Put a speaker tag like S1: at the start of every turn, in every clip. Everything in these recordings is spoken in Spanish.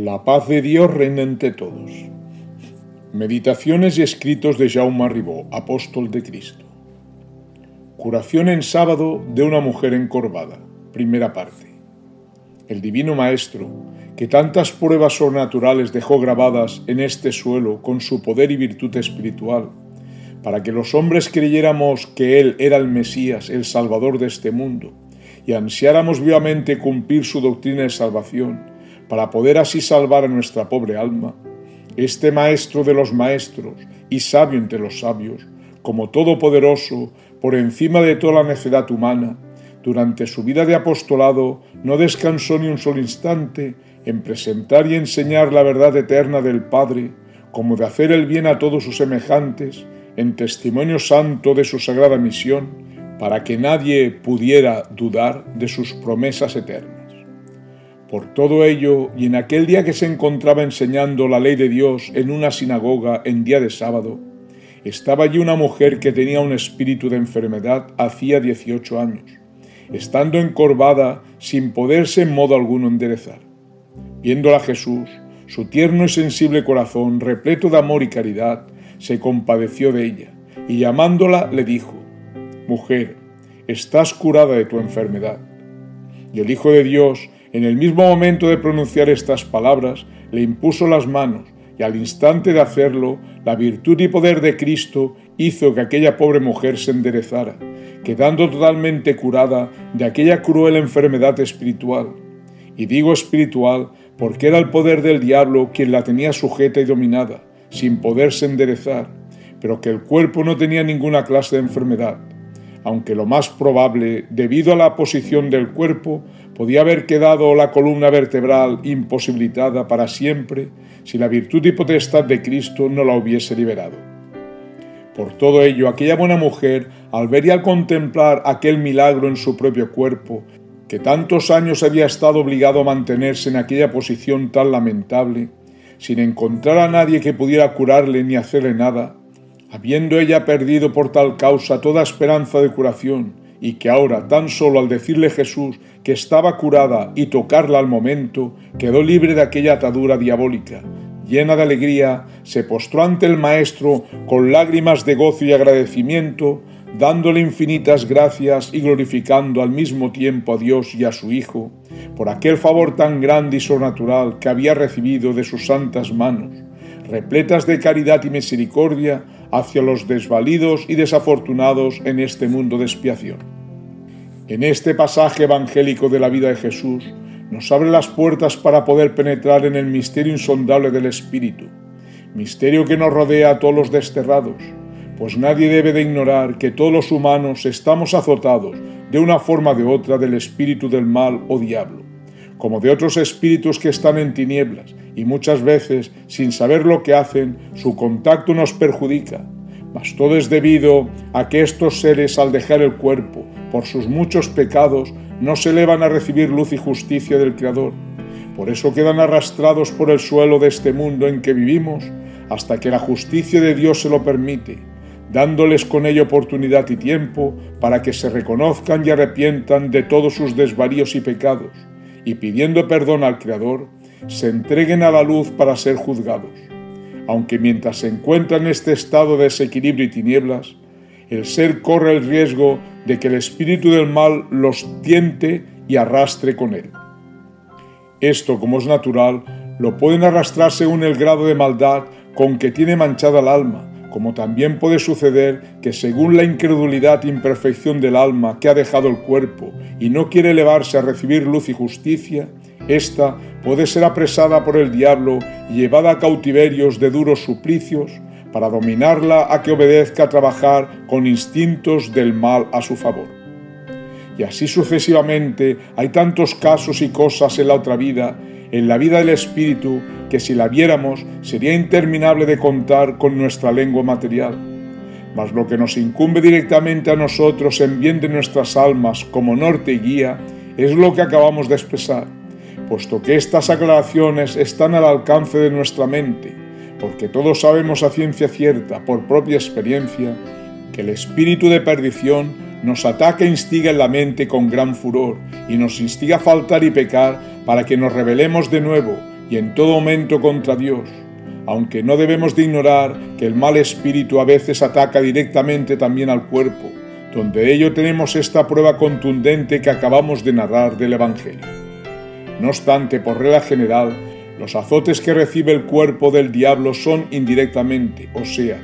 S1: La paz de Dios reina entre todos. Meditaciones y escritos de Jaume Ribó, apóstol de Cristo. Curación en sábado de una mujer encorvada. Primera parte. El Divino Maestro, que tantas pruebas sobrenaturales dejó grabadas en este suelo con su poder y virtud espiritual, para que los hombres creyéramos que Él era el Mesías, el Salvador de este mundo, y ansiáramos vivamente cumplir su doctrina de salvación, para poder así salvar a nuestra pobre alma, este Maestro de los maestros y sabio entre los sabios, como todopoderoso, por encima de toda la necedad humana, durante su vida de apostolado no descansó ni un solo instante en presentar y enseñar la verdad eterna del Padre, como de hacer el bien a todos sus semejantes, en testimonio santo de su sagrada misión, para que nadie pudiera dudar de sus promesas eternas. Por todo ello, y en aquel día que se encontraba enseñando la ley de Dios en una sinagoga en día de sábado, estaba allí una mujer que tenía un espíritu de enfermedad hacía 18 años, estando encorvada sin poderse en modo alguno enderezar. Viéndola Jesús, su tierno y sensible corazón, repleto de amor y caridad, se compadeció de ella, y llamándola le dijo: «Mujer, estás curada de tu enfermedad». Y el Hijo de Dios, en el mismo momento de pronunciar estas palabras, le impuso las manos, y al instante de hacerlo, la virtud y poder de Cristo hizo que aquella pobre mujer se enderezara, quedando totalmente curada de aquella cruel enfermedad espiritual. Y digo espiritual porque era el poder del diablo quien la tenía sujeta y dominada, sin poderse enderezar, pero que el cuerpo no tenía ninguna clase de enfermedad, aunque lo más probable, debido a la posición del cuerpo, podía haber quedado la columna vertebral imposibilitada para siempre si la virtud y potestad de Cristo no la hubiese liberado. Por todo ello, aquella buena mujer, al ver y al contemplar aquel milagro en su propio cuerpo, que tantos años había estado obligado a mantenerse en aquella posición tan lamentable, sin encontrar a nadie que pudiera curarle ni hacerle nada, habiendo ella perdido por tal causa toda esperanza de curación, y que ahora, tan solo al decirle Jesús que estaba curada y tocarla al momento, quedó libre de aquella atadura diabólica, llena de alegría, se postró ante el Maestro con lágrimas de gozo y agradecimiento, dándole infinitas gracias y glorificando al mismo tiempo a Dios y a su Hijo, por aquel favor tan grande y sobrenatural que había recibido de sus santas manos, repletas de caridad y misericordia hacia los desvalidos y desafortunados en este mundo de expiación. En este pasaje evangélico de la vida de Jesús nos abre las puertas para poder penetrar en el misterio insondable del Espíritu, misterio que nos rodea a todos los desterrados, pues nadie debe de ignorar que todos los humanos estamos azotados de una forma o de otra del espíritu del mal o diablo, como de otros espíritus que están en tinieblas, y muchas veces, sin saber lo que hacen, su contacto nos perjudica. Mas todo es debido a que estos seres, al dejar el cuerpo, por sus muchos pecados, no se elevan a recibir luz y justicia del Creador. Por eso quedan arrastrados por el suelo de este mundo en que vivimos, hasta que la justicia de Dios se lo permite, dándoles con ello oportunidad y tiempo para que se reconozcan y arrepientan de todos sus desvaríos y pecados, y pidiendo perdón al Creador, se entreguen a la luz para ser juzgados. Aunque mientras se encuentran en este estado de desequilibrio y tinieblas, el ser corre el riesgo de que el espíritu del mal los tiente y arrastre con él. Esto, como es natural, lo pueden arrastrar según el grado de maldad con que tiene manchada el alma, como también puede suceder que según la incredulidad e imperfección del alma que ha dejado el cuerpo y no quiere elevarse a recibir luz y justicia, ésta puede ser apresada por el diablo y llevada a cautiverios de duros suplicios para dominarla a que obedezca a trabajar con instintos del mal a su favor. Y así sucesivamente hay tantos casos y cosas en la otra vida, en la vida del espíritu, que si la viéramos sería interminable de contar con nuestra lengua material. Mas lo que nos incumbe directamente a nosotros en bien de nuestras almas como norte y guía es lo que acabamos de expresar, puesto que estas aclaraciones están al alcance de nuestra mente, porque todos sabemos a ciencia cierta, por propia experiencia, que el espíritu de perdición nos ataca e instiga en la mente con gran furor y nos instiga a faltar y pecar para que nos rebelemos de nuevo, y en todo momento contra Dios, aunque no debemos de ignorar que el mal espíritu a veces ataca directamente también al cuerpo, donde de ello tenemos esta prueba contundente que acabamos de narrar del Evangelio. No obstante, por regla general, los azotes que recibe el cuerpo del diablo son indirectamente, o sea,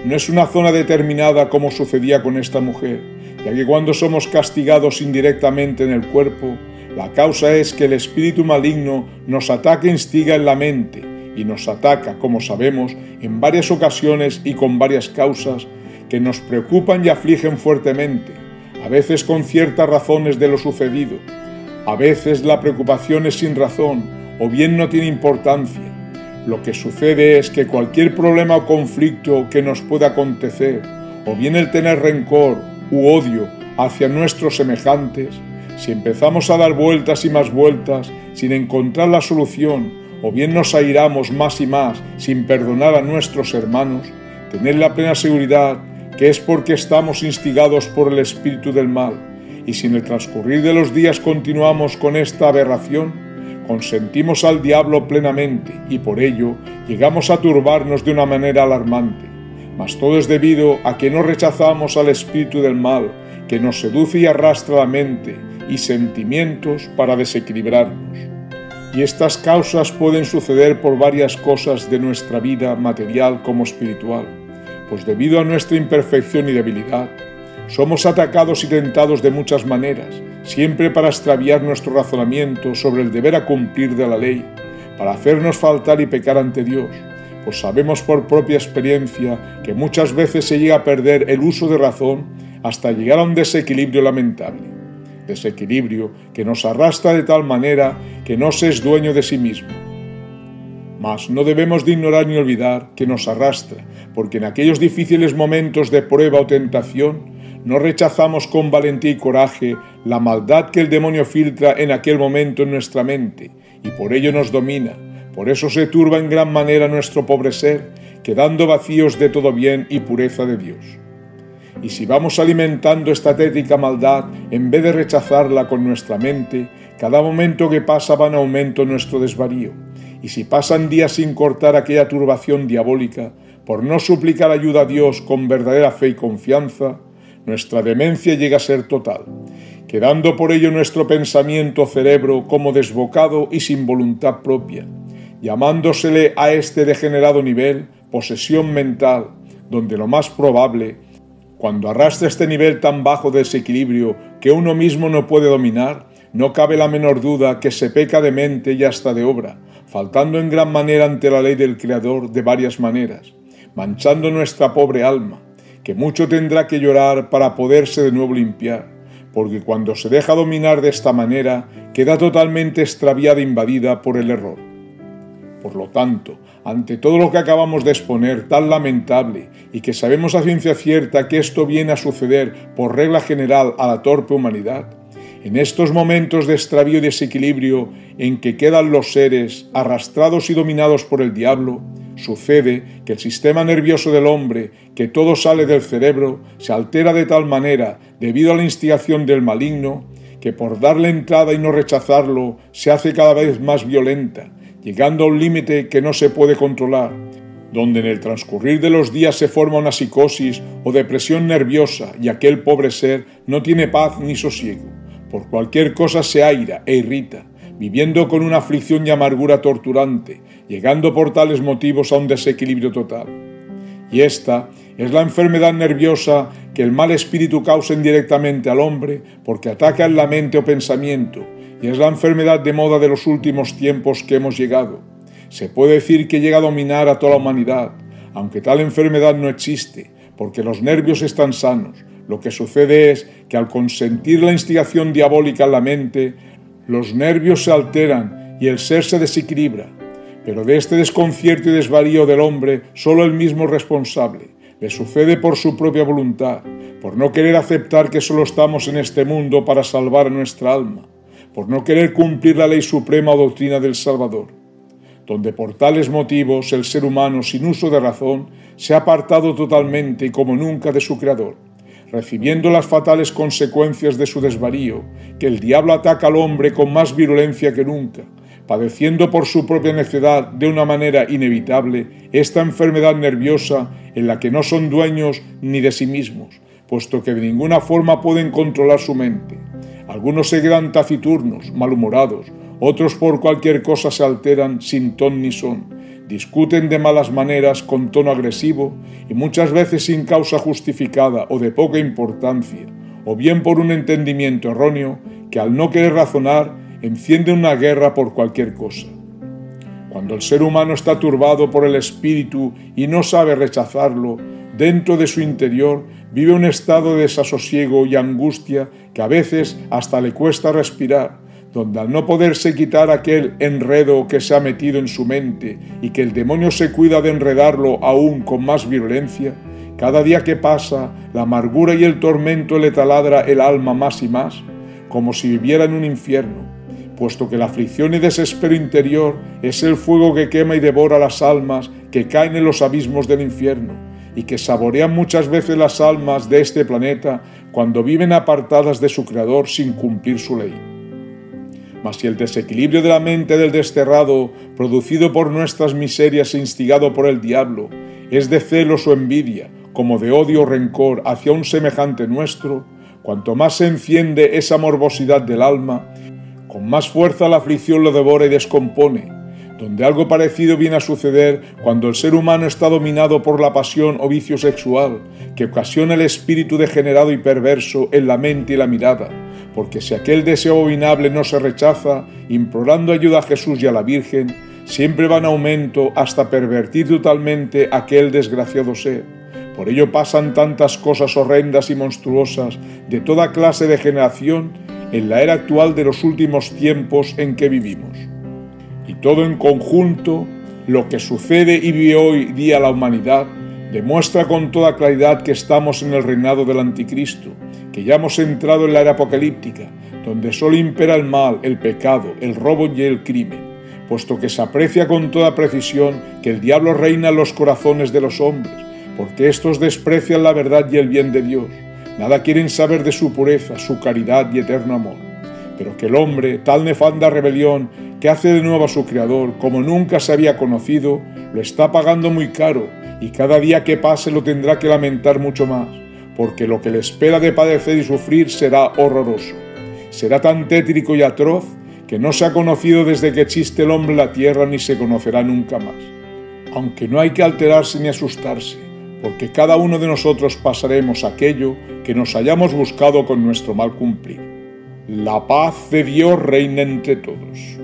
S1: no es una zona determinada como sucedía con esta mujer, ya que cuando somos castigados indirectamente en el cuerpo, la causa es que el espíritu maligno nos ataca e instiga en la mente, y nos ataca, como sabemos, en varias ocasiones y con varias causas que nos preocupan y afligen fuertemente, a veces con ciertas razones de lo sucedido, a veces la preocupación es sin razón o bien no tiene importancia. Lo que sucede es que cualquier problema o conflicto que nos pueda acontecer, o bien el tener rencor u odio hacia nuestros semejantes, si empezamos a dar vueltas y más vueltas sin encontrar la solución, o bien nos airamos más y más sin perdonar a nuestros hermanos, tened la plena seguridad que es porque estamos instigados por el espíritu del mal, y si en el transcurrir de los días continuamos con esta aberración, consentimos al diablo plenamente y por ello llegamos a turbarnos de una manera alarmante. Mas todo es debido a que no rechazamos al espíritu del mal, que nos seduce y arrastra la mente y sentimientos para desequilibrarnos. Y estas causas pueden suceder por varias cosas de nuestra vida material como espiritual, pues debido a nuestra imperfección y debilidad, somos atacados y tentados de muchas maneras, siempre para extraviar nuestro razonamiento sobre el deber a cumplir de la ley, para hacernos faltar y pecar ante Dios, pues sabemos por propia experiencia que muchas veces se llega a perder el uso de razón hasta llegar a un desequilibrio lamentable, desequilibrio que nos arrastra de tal manera que no se es dueño de sí mismo. Mas no debemos de ignorar ni olvidar que nos arrastra, porque en aquellos difíciles momentos de prueba o tentación, no rechazamos con valentía y coraje la maldad que el demonio filtra en aquel momento en nuestra mente, y por ello nos domina. Por eso se turba en gran manera nuestro pobre ser, quedando vacíos de todo bien y pureza de Dios. Y si vamos alimentando esta tétrica maldad, en vez de rechazarla con nuestra mente, cada momento que pasa va en aumento nuestro desvarío. Y si pasan días sin cortar aquella turbación diabólica, por no suplicar ayuda a Dios con verdadera fe y confianza, nuestra demencia llega a ser total, quedando por ello nuestro pensamiento o cerebro como desbocado y sin voluntad propia, llamándosele a este degenerado nivel posesión mental, donde lo más probable, cuando arrastra este nivel tan bajo de desequilibrio que uno mismo no puede dominar, no cabe la menor duda que se peca de mente y hasta de obra, faltando en gran manera ante la ley del Creador de varias maneras, manchando nuestra pobre alma, que mucho tendrá que llorar para poderse de nuevo limpiar, porque cuando se deja dominar de esta manera, queda totalmente extraviada e invadida por el error. Por lo tanto, ante todo lo que acabamos de exponer, tan lamentable, y que sabemos a ciencia cierta que esto viene a suceder por regla general a la torpe humanidad, en estos momentos de extravío y desequilibrio en que quedan los seres arrastrados y dominados por el diablo, sucede que el sistema nervioso del hombre, que todo sale del cerebro, se altera de tal manera, debido a la instigación del maligno, que por darle entrada y no rechazarlo, se hace cada vez más violenta, llegando a un límite que no se puede controlar, donde en el transcurrir de los días se forma una psicosis o depresión nerviosa y aquel pobre ser no tiene paz ni sosiego. Por cualquier cosa se aira e irrita, viviendo con una aflicción y amargura torturante, llegando por tales motivos a un desequilibrio total. Y esta es la enfermedad nerviosa que el mal espíritu causa indirectamente al hombre porque ataca en la mente o pensamiento, y es la enfermedad de moda de los últimos tiempos que hemos llegado. Se puede decir que llega a dominar a toda la humanidad, aunque tal enfermedad no existe, porque los nervios están sanos. Lo que sucede es que al consentir la instigación diabólica en la mente, los nervios se alteran y el ser se desequilibra. Pero de este desconcierto y desvarío del hombre, solo él mismo es responsable. Le sucede por su propia voluntad, por no querer aceptar que solo estamos en este mundo para salvar a nuestra alma, por no querer cumplir la ley suprema o doctrina del Salvador, donde por tales motivos el ser humano, sin uso de razón, se ha apartado totalmente y como nunca de su Creador, recibiendo las fatales consecuencias de su desvarío, que el diablo ataca al hombre con más virulencia que nunca, padeciendo por su propia necedad de una manera inevitable esta enfermedad nerviosa en la que no son dueños ni de sí mismos, puesto que de ninguna forma pueden controlar su mente. Algunos se quedan taciturnos, malhumorados, otros por cualquier cosa se alteran sin ton ni son, discuten de malas maneras con tono agresivo y muchas veces sin causa justificada o de poca importancia, o bien por un entendimiento erróneo que al no querer razonar enciende una guerra por cualquier cosa. Cuando el ser humano está turbado por el espíritu y no sabe rechazarlo, dentro de su interior vive un estado de desasosiego y angustia que a veces hasta le cuesta respirar, donde al no poderse quitar aquel enredo que se ha metido en su mente y que el demonio se cuida de enredarlo aún con más virulencia, cada día que pasa la amargura y el tormento le taladra el alma más y más, como si viviera en un infierno, puesto que la aflicción y desespero interior es el fuego que quema y devora las almas que caen en los abismos del infierno y que saborean muchas veces las almas de este planeta cuando viven apartadas de su Creador sin cumplir su ley. Mas si el desequilibrio de la mente del desterrado, producido por nuestras miserias e instigado por el diablo, es de celos o envidia, como de odio o rencor hacia un semejante nuestro, cuanto más se enciende esa morbosidad del alma, con más fuerza la aflicción lo devora y descompone, donde algo parecido viene a suceder cuando el ser humano está dominado por la pasión o vicio sexual, que ocasiona el espíritu degenerado y perverso en la mente y la mirada, porque si aquel deseo abominable no se rechaza, implorando ayuda a Jesús y a la Virgen, siempre va en aumento hasta pervertir totalmente aquel desgraciado ser. Por ello pasan tantas cosas horrendas y monstruosas de toda clase de generación en la era actual de los últimos tiempos en que vivimos. Y todo en conjunto, lo que sucede y vive hoy día la humanidad, demuestra con toda claridad que estamos en el reinado del Anticristo, que ya hemos entrado en la era apocalíptica, donde solo impera el mal, el pecado, el robo y el crimen, puesto que se aprecia con toda precisión que el diablo reina en los corazones de los hombres, porque éstos desprecian la verdad y el bien de Dios, nada quieren saber de su pureza, su caridad y eterno amor, pero que el hombre, tal nefanda rebelión que hace de nuevo a su Creador como nunca se había conocido, lo está pagando muy caro y cada día que pase lo tendrá que lamentar mucho más, porque lo que le espera de padecer y sufrir será horroroso. Será tan tétrico y atroz que no se ha conocido desde que existe el hombre en la tierra ni se conocerá nunca más. Aunque no hay que alterarse ni asustarse, porque cada uno de nosotros pasaremos aquello que nos hayamos buscado con nuestro mal cumplir. La paz de Dios reina entre todos.